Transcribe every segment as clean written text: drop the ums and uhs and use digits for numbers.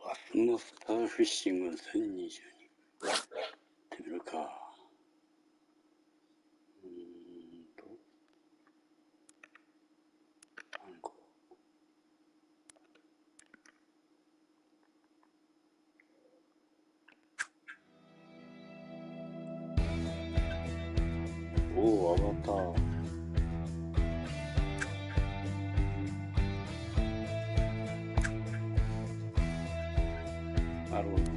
バスマスターフィッシング2022ってみるか。何個。おお、上がった。なるほどね。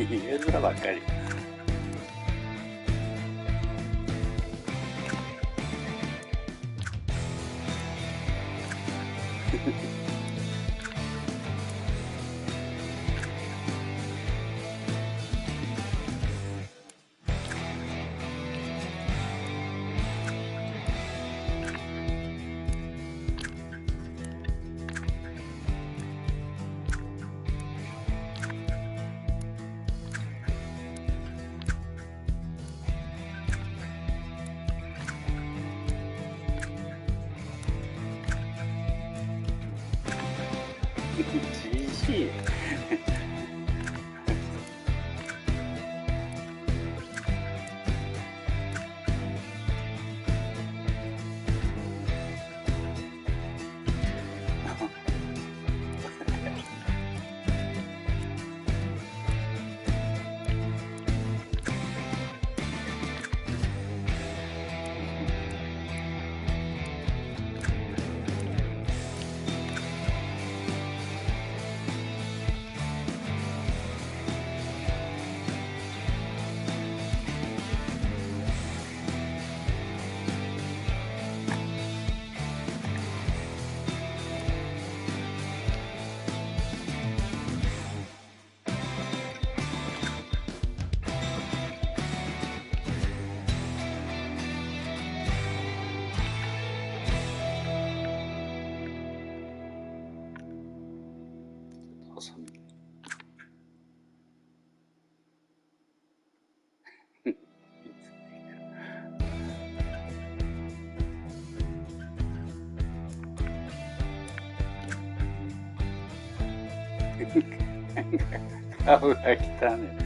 絵面ばっかり。GG 顔が来たね。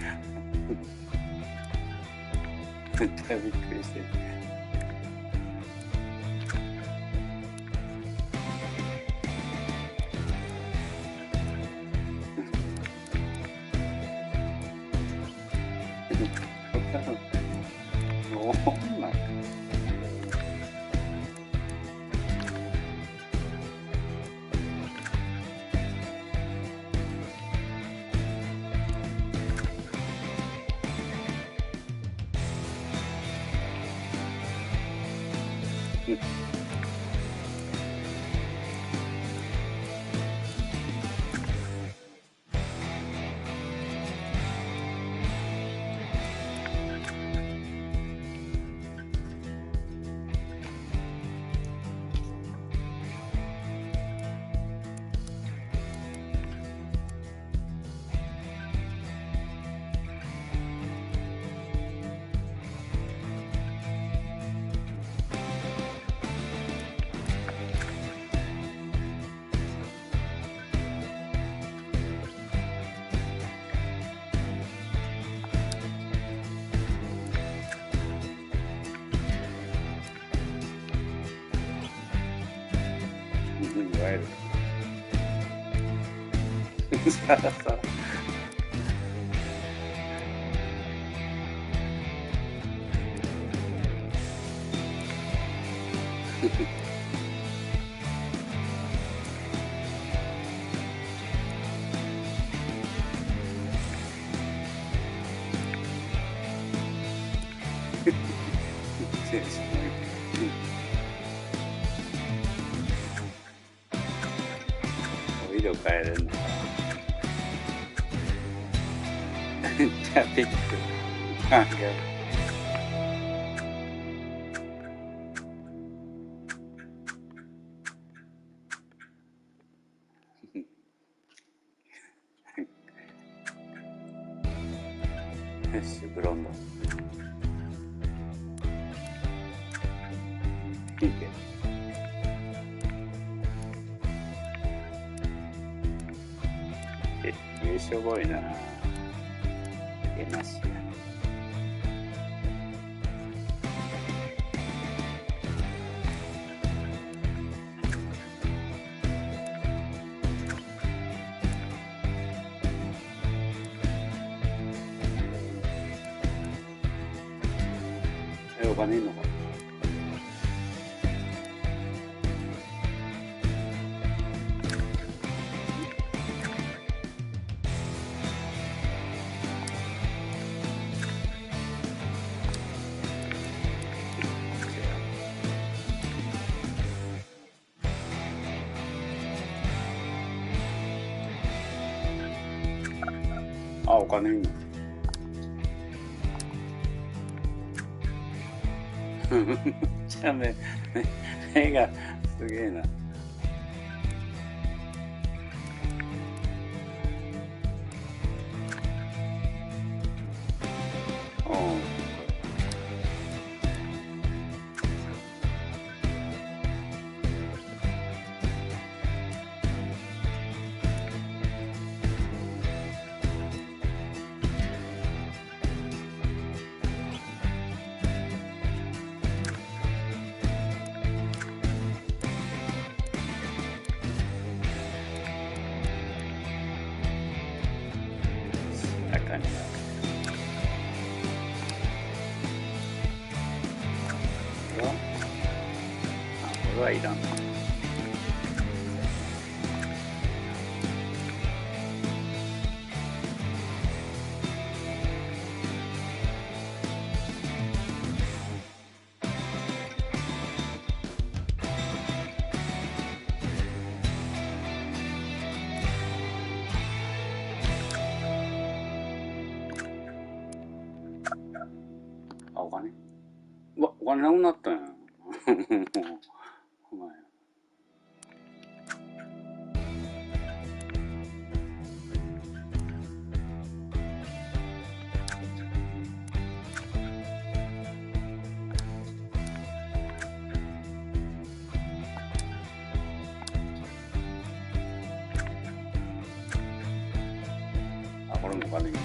めっちゃびっくりしてる。もうなんかわゆるさらさら色変えるんだじゃあピック考えよしブロンドいいけ優勝ボーイなげなしやお金いいのかあ、お金いいのじゃあ目がすげえな。中にはこれはいらんな。あ、お金うわ、お金なくなったんやお前あ、これもお金いいんだ。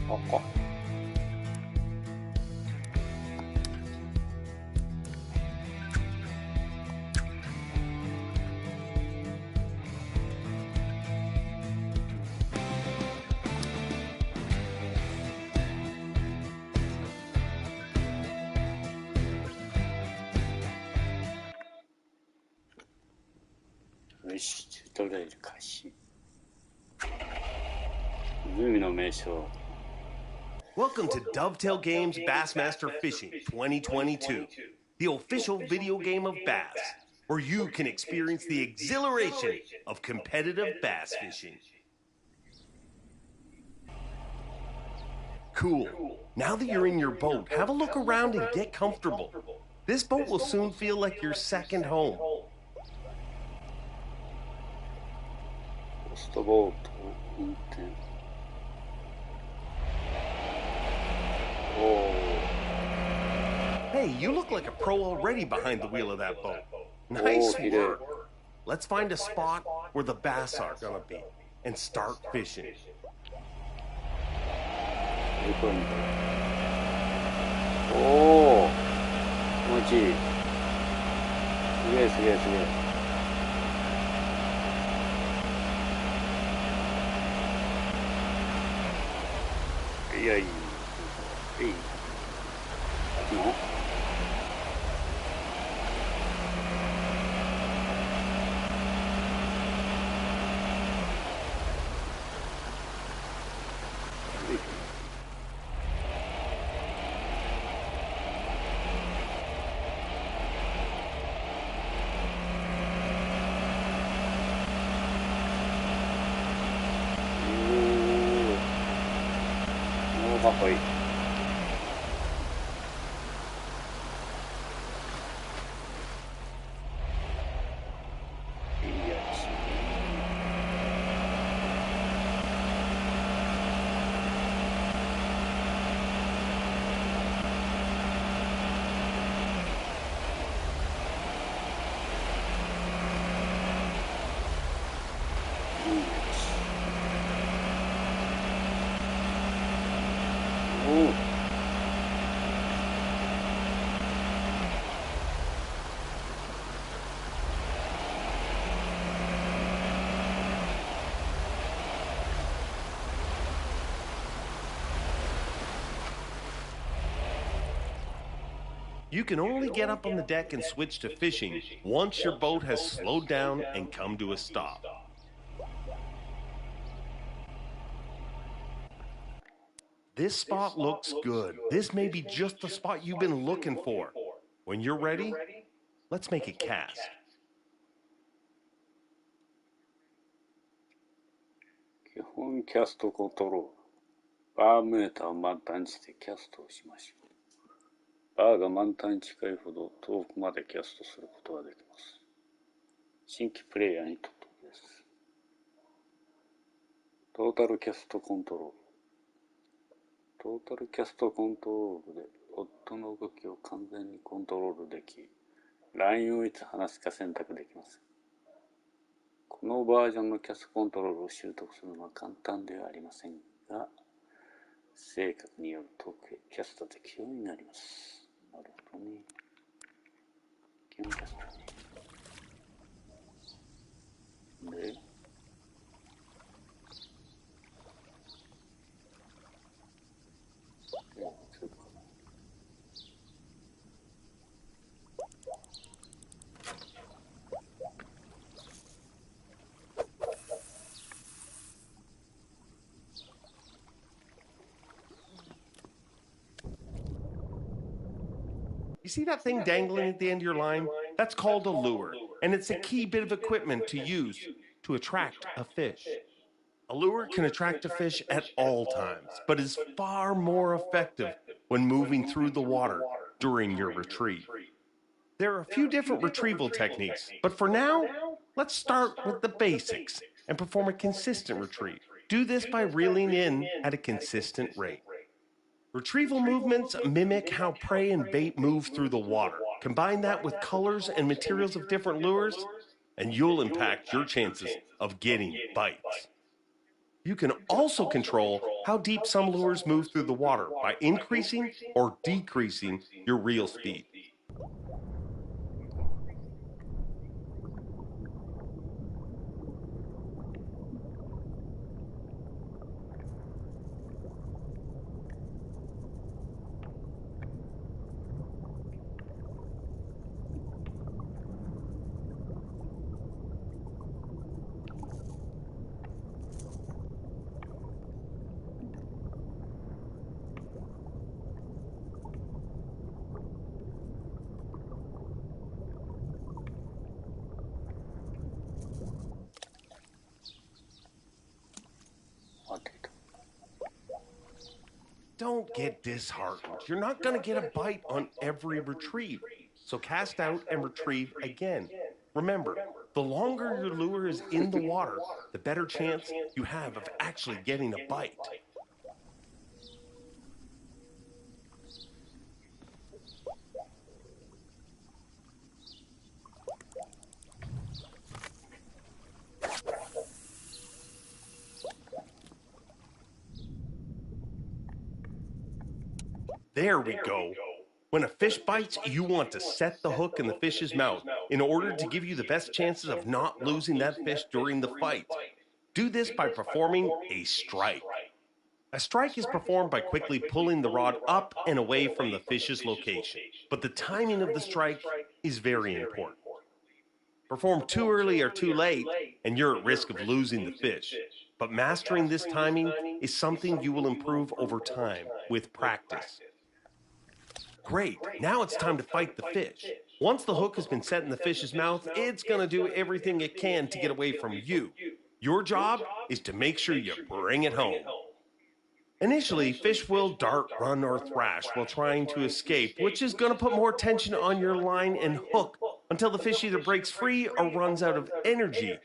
赤よし、チュートレイル開始。海の名所。Welcome to Dovetail Games Bassmaster Fishing 2022, the official video game of bass. where you can experience the exhilaration of competitive bass fishing. Cool. Now that you're in your boat, have a look around and get comfortable. This boat will soon feel like your second home. ホストボート運転。Hey, you look like a pro already behind the wheel of that boat. Nice work. Let's find a spot where the bass are gonna be and start fishing. おお、気持ちいい。すげえすげえすげえ。いやいい。いい。の？かっこいい。いいやつ。You can only get up on the deck and switch to fishing once your boat has slowed down and come to a stop. This spot looks good. This may be just the spot you've been looking for. When you're ready, let's make a cast. 基本キャストコントロール。バーメーターを満タンにしてキャストをしましょう。バーが満タンに近いほど遠くまでキャストすることができます。新規プレイヤーにとってです。トータルキャストコントロール。トータルキャストコントロールで夫の動きを完全にコントロールでき、ラインをいつ離すか選択できます。このバージョンのキャストコントロールを習得するのは簡単ではありませんが、性格によるとキャストできるようになります。なるほどね。基本キャストね。で、You see that thing dangling at the end of your line? That's called a lure, and it's a key bit of equipment to use to attract a fish. A lure can attract a fish at all times, but is far more effective when moving through the water during your retrieve. There are a few different retrieval techniques, but for now, let's start with the basics and perform a consistent retrieve. Do this by reeling in at a consistent rate. Retrieval movements mimic how prey and bait move through the water. Combine that with colors and materials of different lures, and you'll impact your chances of getting bites. You can also control how deep some lures move through the water by increasing or decreasing your reel speed. don't get disheartened. You're not going to get a bite on every retrieve. So cast out and retrieve again. Remember, the longer your lure is in the water, the better chance you have of actually getting a bite. There we go. When a fish bites, you want to set the hook in the fish's mouth in order to give you the best chances of not losing that fish during the fight. Do this by performing a strike. A strike is performed by quickly pulling the rod up and away from the fish's location, but the timing of the strike is very important. Perform too early or too late, and you're at risk of losing the fish. But mastering this timing is something you will improve over time with practice. Great, now it's time to fight the fish. Once the hook has been set in the fish's mouth, it's going to do everything it can to get away from you. Your job is to make sure you bring it home. Initially, fish will dart, run, or thrash while trying to escape, which is going to put more tension on your line and hook until the fish either breaks free or runs out of energy.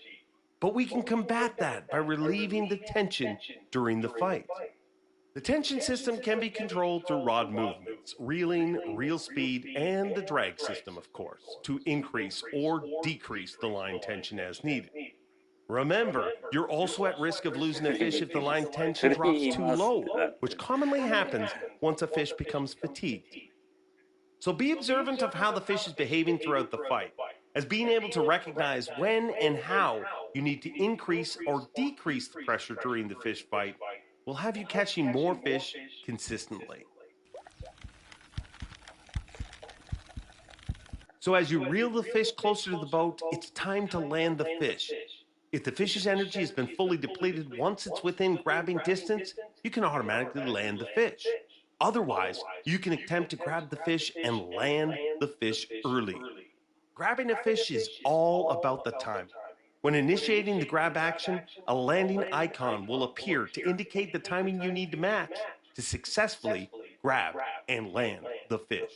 But we can combat that by relieving the tension during the fight. The tension system can be controlled through rod movements, reeling, reel speed, and the drag system, of course, to increase or decrease the line tension as needed. Remember, you're also at risk of losing a fish if the line tension drops too low, which commonly happens once a fish becomes fatigued. So be observant of how the fish is behaving throughout the fight, as being able to recognize when and how you need to increase or decrease the pressure during the fish fight will have you catching more fish consistently. So as you reel the fish closer to the boat, it's time to land the fish. If the fish's energy has been fully depleted once it's within grabbing distance, you can automatically land the fish. Otherwise, you can attempt to grab the fish and land the fish early. Grabbing a fish is all about the time. When initiating the grab action, a landing icon will appear to indicate the timing you need to match to successfully grab and land the fish.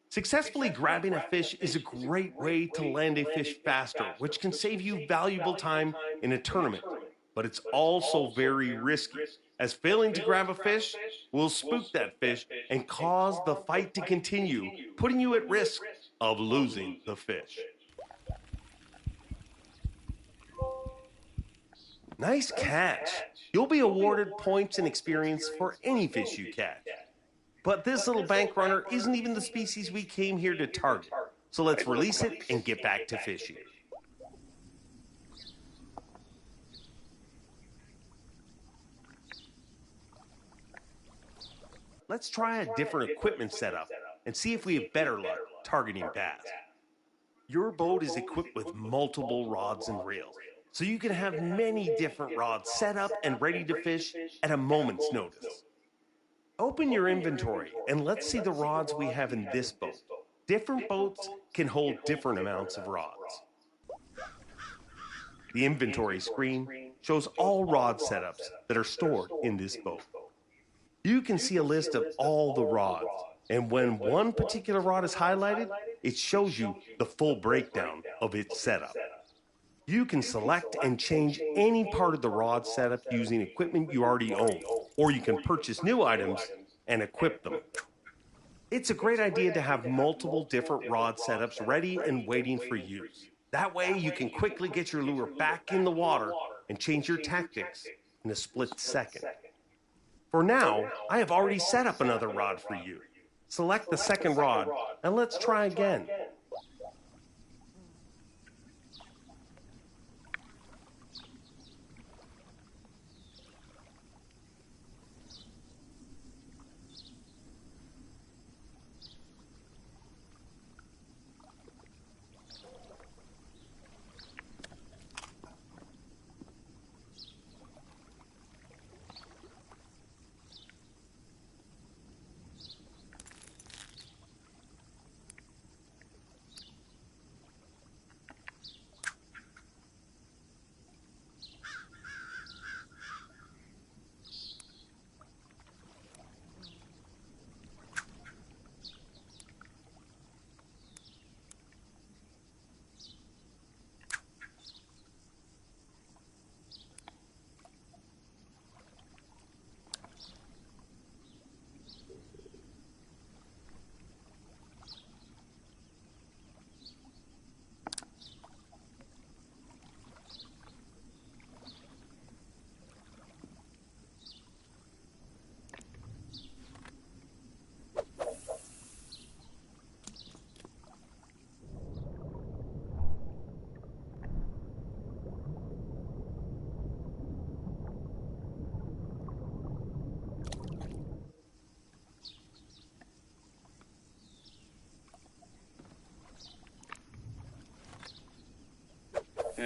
Successfully grabbing a fish is a great way to land a fish faster, which can save you valuable time in a tournament. But it's also very risky, as failing to grab a fish will spook that fish and cause the fight to continue, putting you at risk of losing the fish. Nice catch. You'll be awarded points and experience for any fish you catch. But this little bank runner isn't even the species we came here to target. So let's release it and get back to fishing. Let's try a different equipment setup and see if we have better luck targeting bass. Your boat is equipped with multiple rods and reels, so you can have many different rods set up and ready to fish at a moment's notice. Open your inventory and let's see the rods we have in this boat. Different boats can hold different amounts of rods. The inventory screen shows all rod setups that are stored in this boat. You can see a list of all the rods, and when one particular rod is highlighted, it shows you the full breakdown of its setup. You can select and change any part of the rod setup using equipment you already own, or you can purchase new items and equip them. It's a great idea to have multiple different rod setups ready and waiting for use. That way you can quickly get your lure back in the water and change your tactics in a split second. For now, I have already set up another rod for you. Select the second rod and let's try again.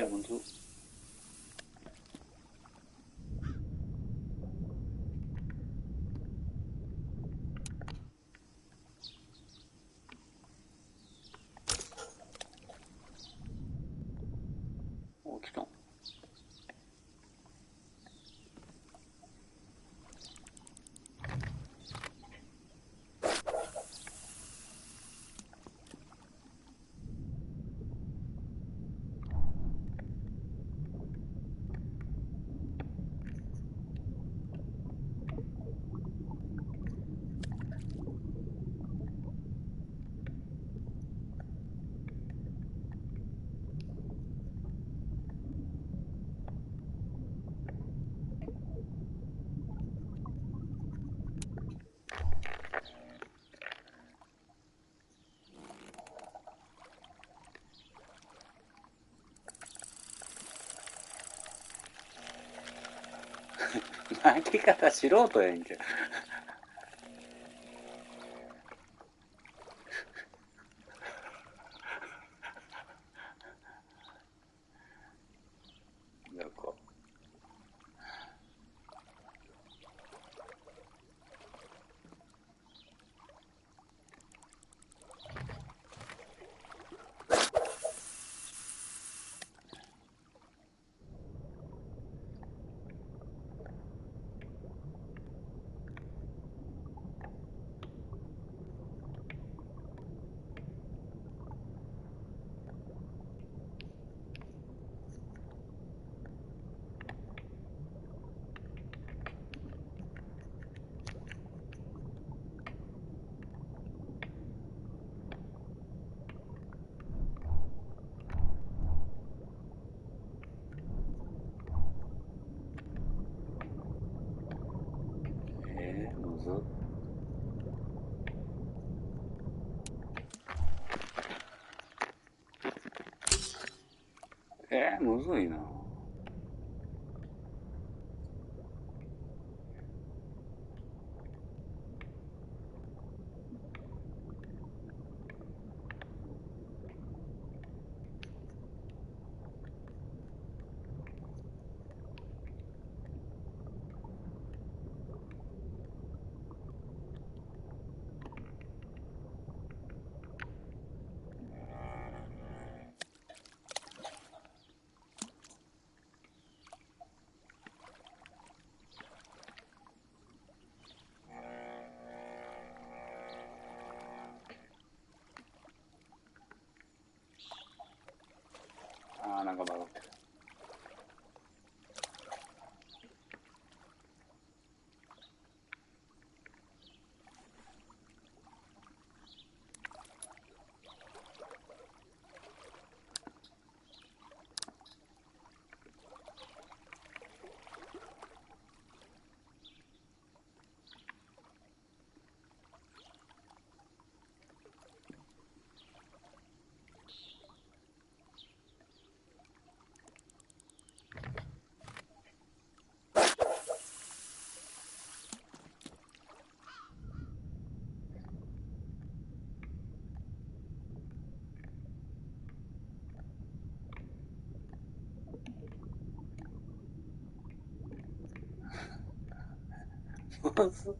むずっ。お、来た。巻き方素人やんけ。なんかむずっ。むずいな。なんか曲がってる。むずっ。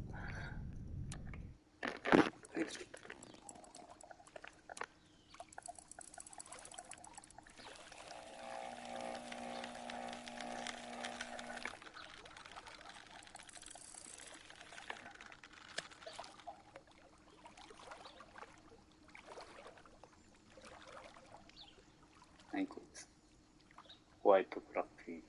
何こいつ。ホワイトブラックピー。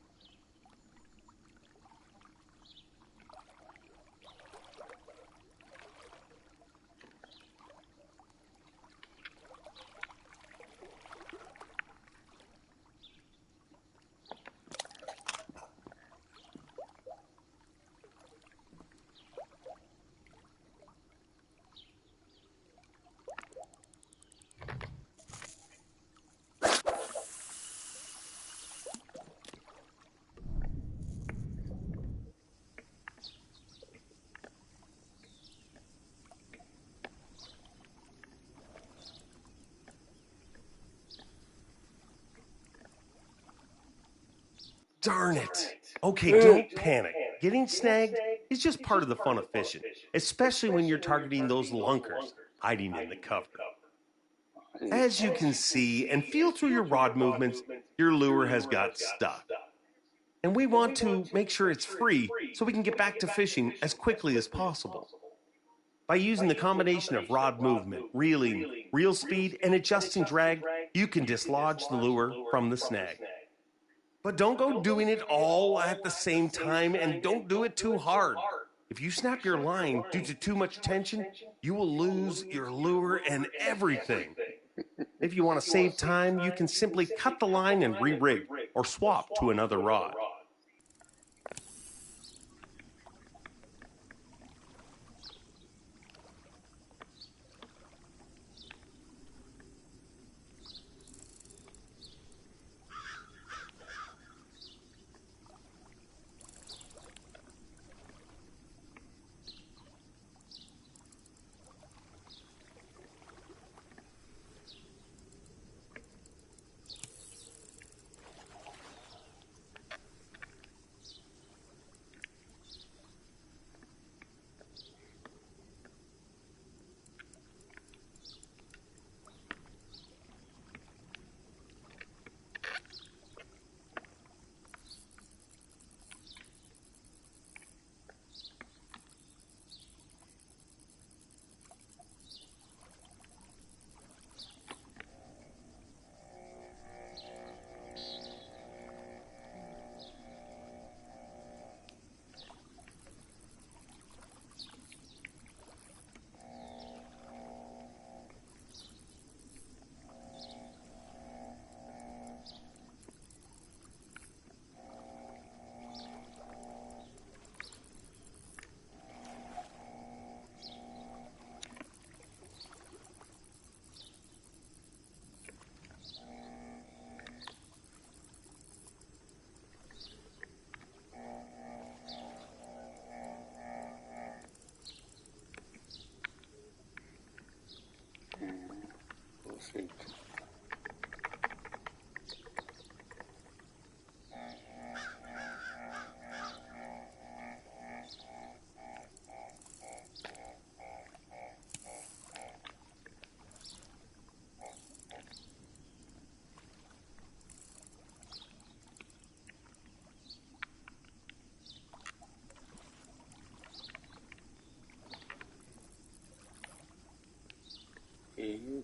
Darn it. Okay, don't panic. Getting snagged is just part of the fun of fishing, especially when you're targeting those lunkers hiding in the cover. As you can see and feel through your rod movements, your lure has got stuck. And we want to make sure it's free so we can get back to fishing as quickly as possible. By using the combination of rod movement, reeling, reel speed, and adjusting drag, you can dislodge the lure from the snag. But don't go doing it all at the same time, and don't do it too hard. If you snap your line due to too much tension, you will lose your lure and everything. If you want to save time, you can simply cut the line and re-rig or swap to another rod.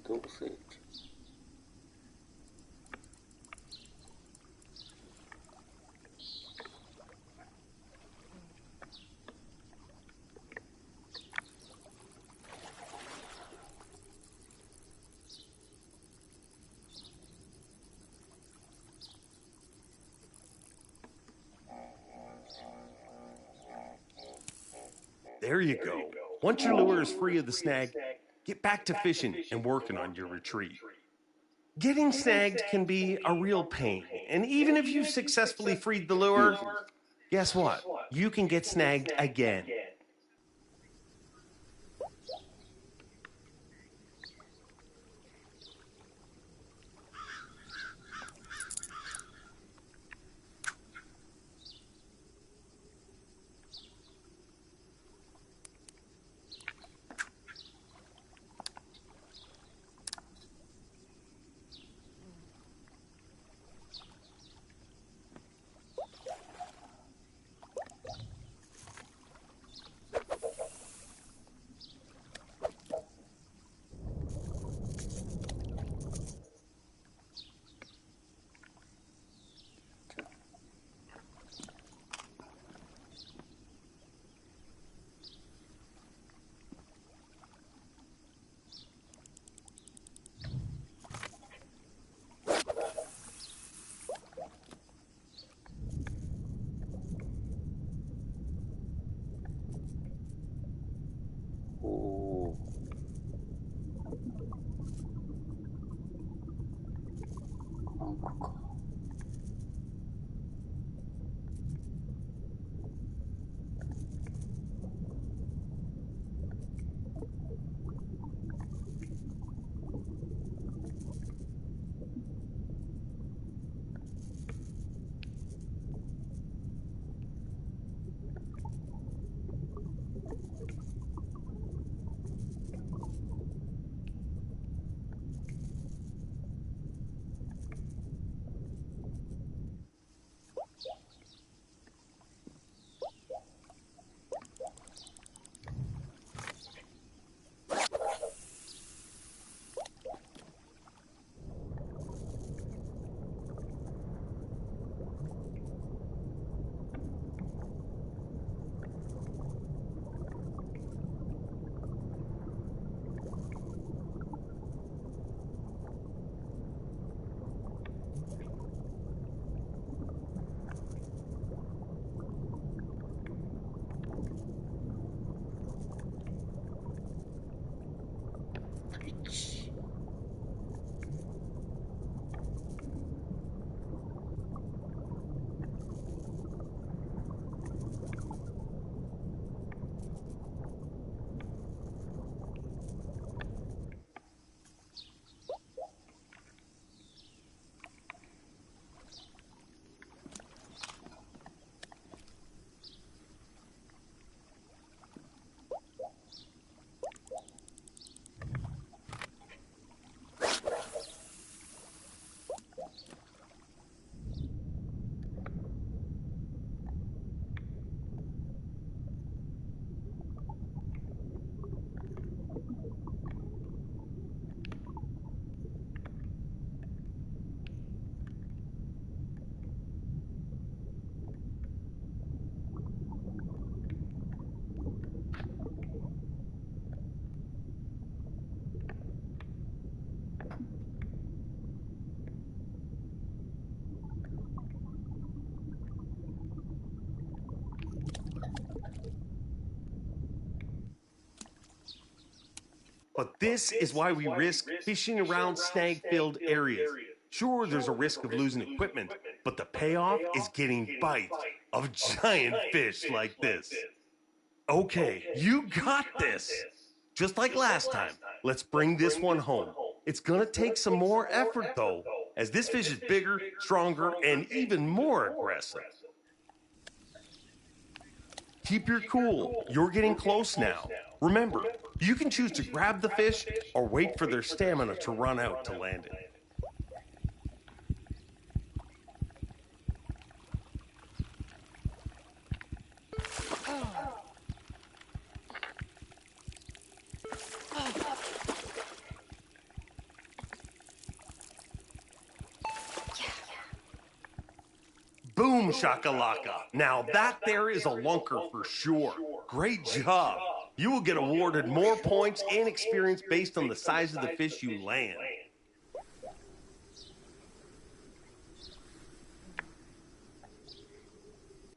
どうせThere you go. Once your lure is free of the snag, get back to fishing and working on your retreat. Getting snagged can be a real pain, and even if you've successfully freed the lure, guess what? You can get snagged again.なんか But this is why we risk fishing around snag-filled areas. Sure, there's a risk of losing equipment, but the payoff is getting bites of giant fish like this. Okay, you got this. Just like last time, let's bring this one home. It's gonna take some more effort though, as this fish is bigger, stronger, and even more aggressive. Keep your cool. You're getting close now. Remember, you can choose to grab the fish or wait for their stamina to run out to land it. Boom shakalaka. Now that there is a lunker for sure. Great job. You will get awarded more points and experience based on the size of the fish you land.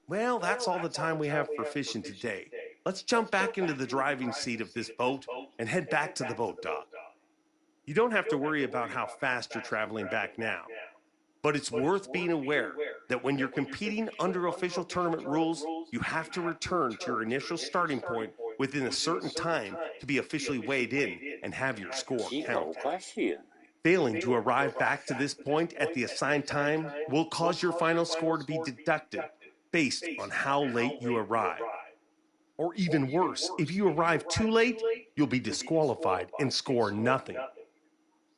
Well, that's all the time we have for fishing today. Let's jump back into the driving seat of this boat and head back to the boat dock. You don't have to worry about how fast you're traveling back now. But it's worth being aware that when you're competing under official tournament rules, you have to return to your initial starting point within a certain time to be officially weighed in and have your score count. Failing to arrive back to this point at the assigned time will cause your final score to be deducted based on how late you arrive. Or even worse, if you arrive too late, you'll be disqualified and score nothing.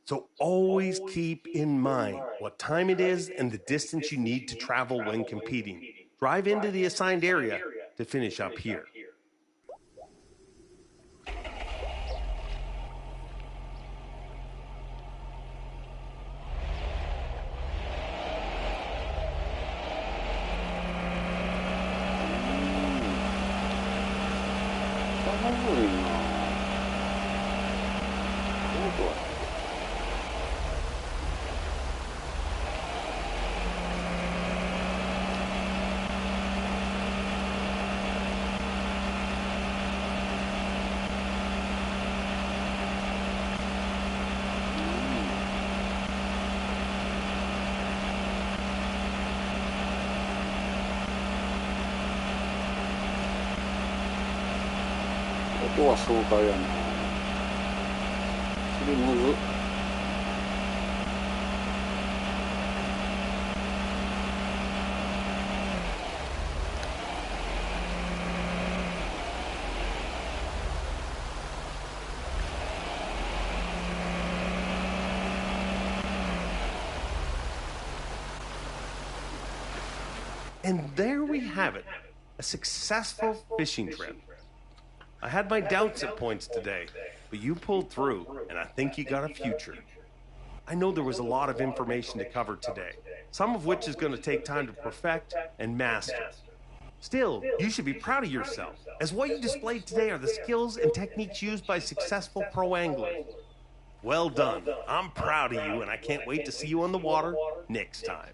So always keep in mind what time it is and the distance you need to travel when competing. Drive into the assigned area to finish up here.音は爽快やな。それむずっ。And there we have it, a successful fishing trip. I had my doubts at points today, but you pulled through, and I think you got a future. I know there was a lot of information to cover today, some of which is going to take time to perfect and master. Still, you should be proud of yourself, as what you displayed today are the skills and techniques used by successful pro anglers. Well done. I'm proud of you, and I can't wait to see you on the water next time.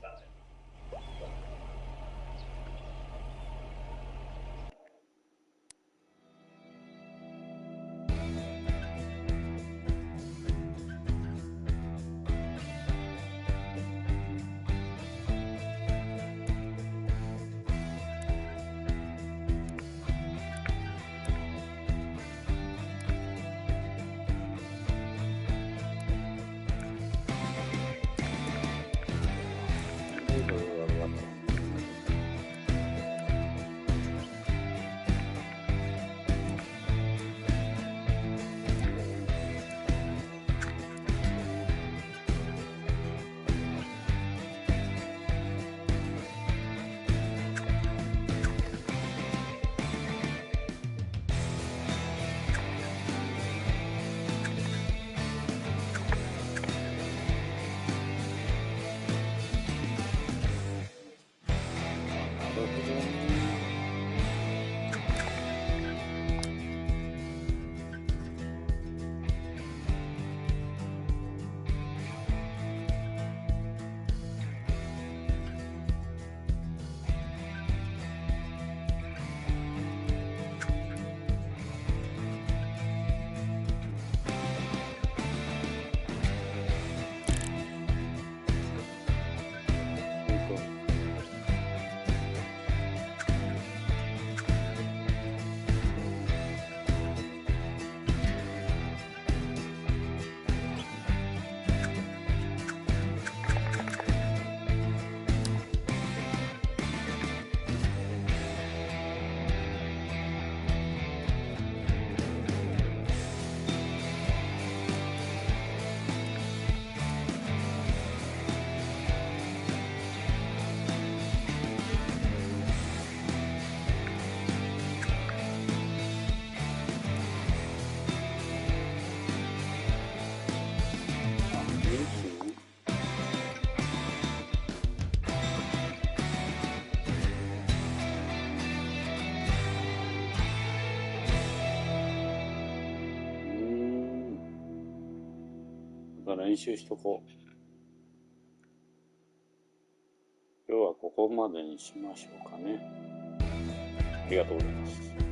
練習しとこう。今日はここまでにしましょうかね。ありがとうございます。